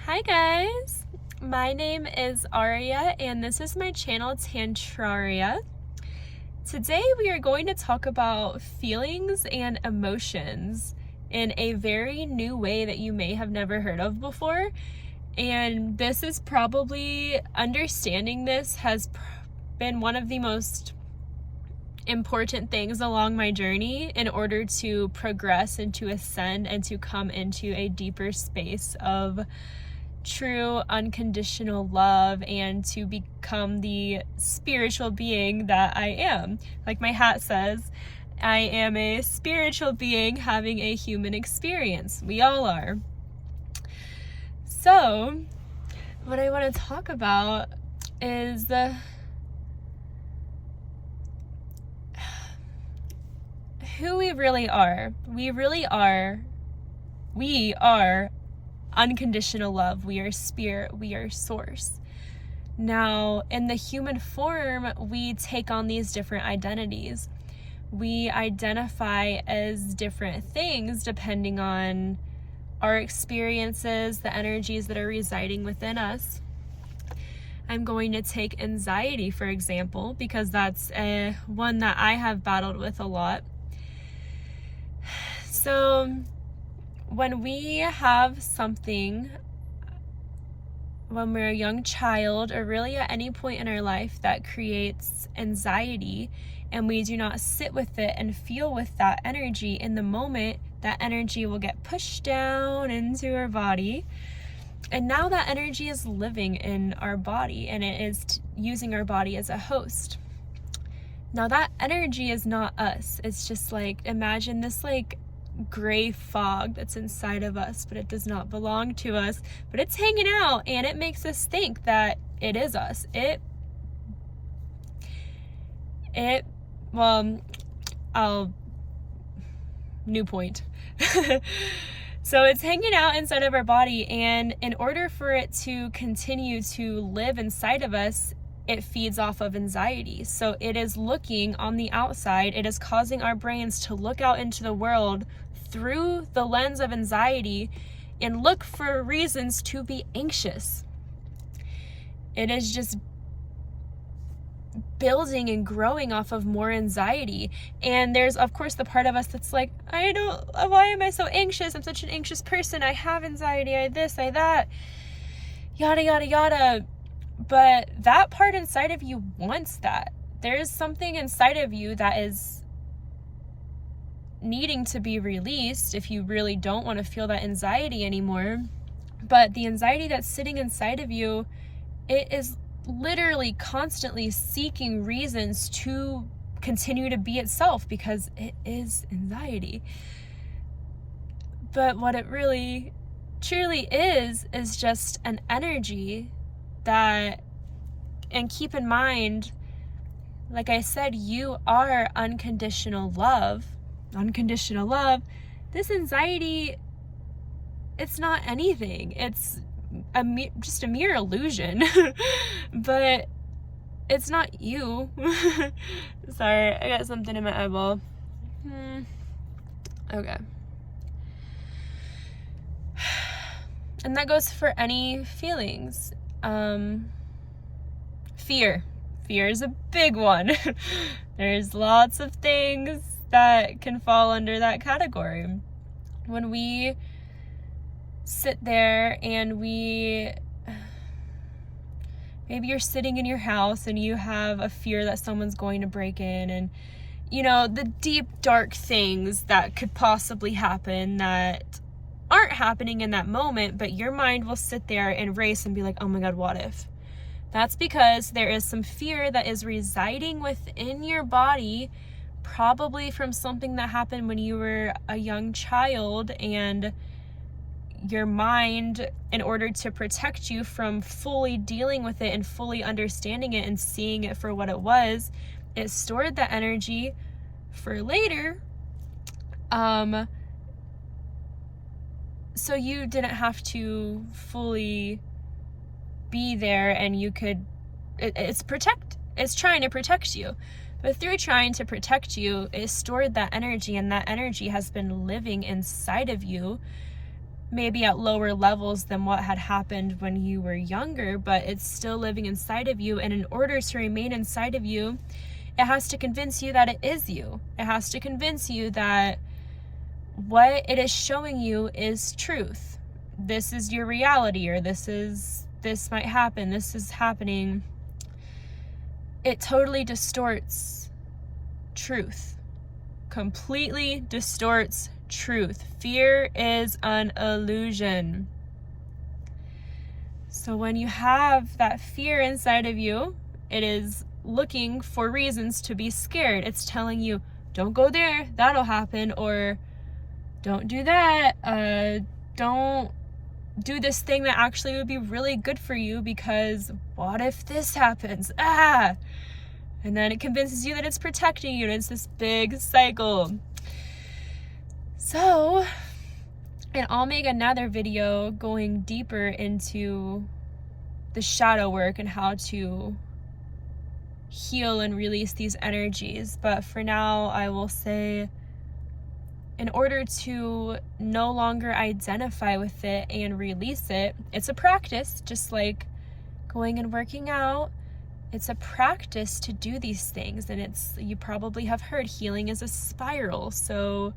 Hi guys, my name is Aria and this is my channel Tantraria. Today we are going to talk about feelings and emotions in a very new way that you may have never heard of before. And this is probably, understanding this has been one of the most important things along my journey in order to progress and to ascend and to come into a deeper space of true unconditional love and to become the spiritual being that I am. Like my hat says, I am a spiritual being having a human experience. We all are. So, what I want to talk about is who we really are. We are unconditional love. We are spirit. We are source. Now, in the human form, we take on these different identities. We identify as different things depending on our experiences, the energies that are residing within us. I'm going to take anxiety, for example, because that's one that I have battled with a lot. So, when we have something, when we're a young child, or really at any point in our life that creates anxiety, and we do not sit with it and feel with that energy in the moment, that energy will get pushed down into our body. And now that energy is living in our body, and it is using our body as a host. Now that energy is not us. It's just like, imagine this like gray fog that's inside of us, but it does not belong to us, but it's hanging out and it makes us think that it is us. New point. So it's hanging out inside of our body, and in order for it to continue to live inside of us, it feeds off of anxiety. So it is looking on the outside, it is causing our brains to look out into the world through the lens of anxiety and look for reasons to be anxious. It is just building and growing off of more anxiety. And there's of course the part of us that's like, why am I so anxious? I'm such an anxious person. I have anxiety, I this, I that, yada, yada, yada. But that part inside of you wants that. There's something inside of you that is needing to be released if you really don't want to feel that anxiety anymore. But the anxiety that's sitting inside of you, it is literally constantly seeking reasons to continue to be itself because it is anxiety. But what it really truly is just an energy that, and keep in mind, like I said, you are unconditional love. Unconditional love. This anxiety, it's not anything. It's just a mere illusion. But it's not you. Sorry, I got something in my eyeball. Okay. And that goes for any feelings. Fear. Fear is a big one. There's lots of things that can fall under that category. When we sit there and maybe you're sitting in your house and you have a fear that someone's going to break in, and the deep dark things that could possibly happen that aren't happening in that moment, but your mind will sit there and race and be like, oh my God, what if? That's because there is some fear that is residing within your body, probably from something that happened when you were a young child, and your mind, in order to protect you from fully dealing with it and fully understanding it and seeing it for what it was, it stored that energy for later. So you didn't have to fully be there, and you could, it's trying to protect you. But through trying to protect you, it stored that energy, and that energy has been living inside of you maybe at lower levels than what had happened when you were younger, but it's still living inside of you. And in order to remain inside of you, it has to convince you that it is you. It has to convince you that what it is showing you is truth. This is your reality, or this might happen, this is happening. It totally distorts truth. Completely distorts truth. Fear is an illusion. So when you have that fear inside of you, it is looking for reasons to be scared. It's telling you, don't go there, that'll happen, or don't do that, don't do this thing that actually would be really good for you, because what if this happens? And then it convinces you that it's protecting you, and it's this big cycle. So, and I'll make another video going deeper into the shadow work and how to heal and release these energies. But for now, I will say, in order to no longer identify with it and release it, it's a practice, just like going and working out. It's a practice to do these things. And you probably have heard healing is a spiral. So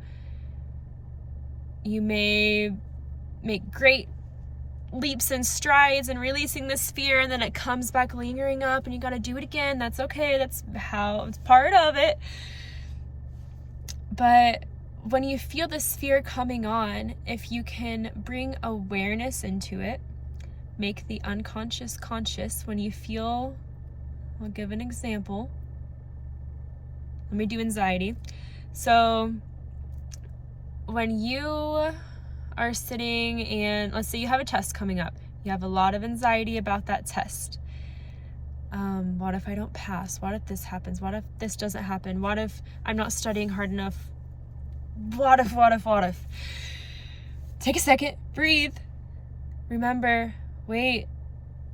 you may make great leaps and strides and releasing this fear, and then it comes back lingering up and you got to do it again. That's okay. That's how it's part of it. But when you feel this fear coming on, if you can bring awareness into it, make the unconscious conscious. When you feel, I'll give an example. Let me do anxiety. So when you are sitting and let's say you have a test coming up, you have a lot of anxiety about that test. What if I don't pass? What if this happens? What if this doesn't happen? What if I'm not studying hard enough? What if? Take a second, breathe. Remember, wait,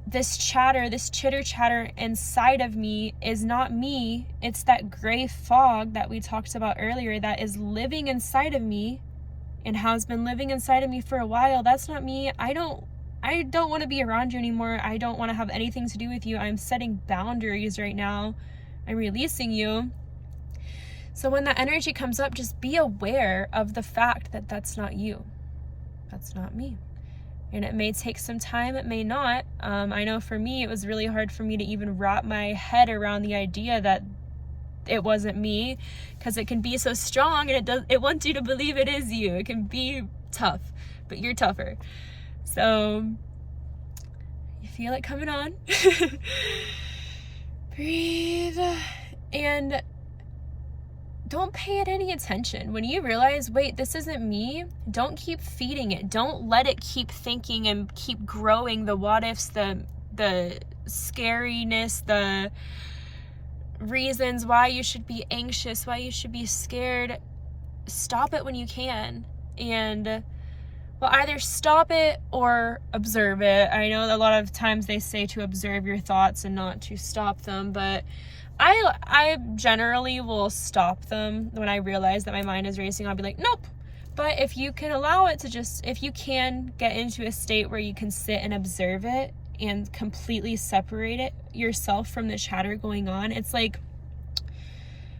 this chitter chatter inside of me is not me. It's that gray fog that we talked about earlier that is living inside of me and has been living inside of me for a while. That's not me. I don't want to be around you anymore. I don't want to have anything to do with you. I'm setting boundaries right now. I'm releasing you. So when that energy comes up, just be aware of the fact that that's not you. That's not me. And it may take some time, it may not. I know for me, it was really hard for me to even wrap my head around the idea that it wasn't me, because it can be so strong and it wants you to believe it is you. It can be tough, but you're tougher. So you feel it coming on. Breathe. And don't pay it any attention. When you realize, wait, this isn't me, don't keep feeding it. Don't let it keep thinking and keep growing the what ifs, the scariness, the reasons why you should be anxious, why you should be scared. Stop it when you can. And well, either stop it or observe it. I know a lot of times they say to observe your thoughts and not to stop them, but I generally will stop them when I realize that my mind is racing. I'll be like, nope. But if you can allow it to if you can get into a state where you can sit and observe it and completely separate it yourself from the chatter going on. It's like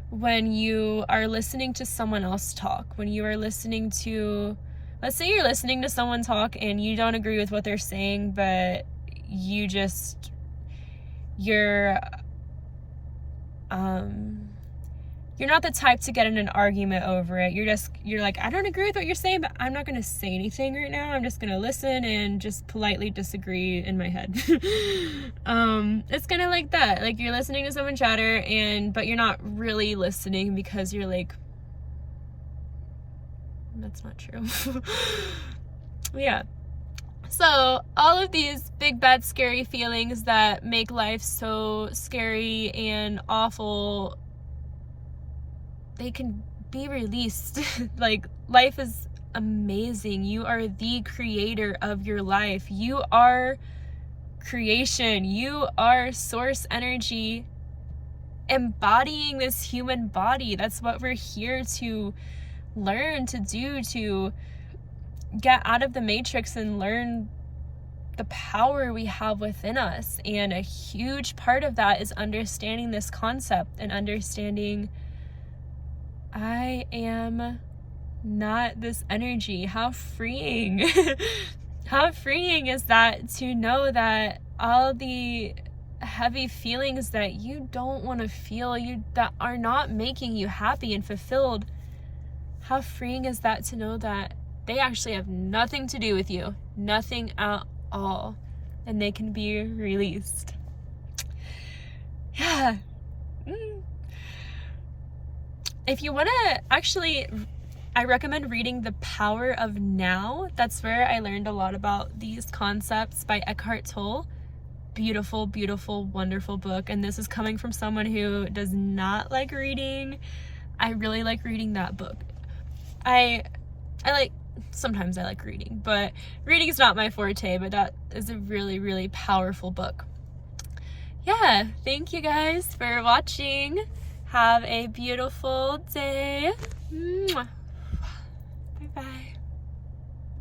when you are listening to someone else talk, when you are listening to, let's say you're listening to someone talk and you don't agree with what they're saying, but you're not the type to get in an argument over it. You're like, I don't agree with what you're saying, but I'm not going to say anything right now. I'm just going to listen and just politely disagree in my head. It's kind of like that. Like you're listening to someone chatter but you're not really listening because you're like, that's not true. Yeah. So all of these big, bad, scary feelings that make life so scary and awful, they can be released. Like, life is amazing. You are the creator of your life. You are creation. You are source energy embodying this human body. That's what we're here to learn to do, to get out of the matrix and learn the power we have within us. And a huge part of that is understanding this concept and understanding I am not this energy. How freeing. How freeing is that to know that all the heavy feelings that you don't want to feel, that are not making you happy and fulfilled, how freeing is that to know that they actually have nothing to do with you, nothing at all, and they can be released. Yeah. If you want to, actually, I recommend reading The Power of Now. That's where I learned a lot about these concepts, by Eckhart Tolle. Beautiful, beautiful, wonderful book. And this is coming from someone who does not like reading. I really like reading that book. Sometimes I like reading, but reading is not my forte, but that is a really, really powerful book. Yeah, thank you guys for watching. Have a beautiful day. Bye-bye.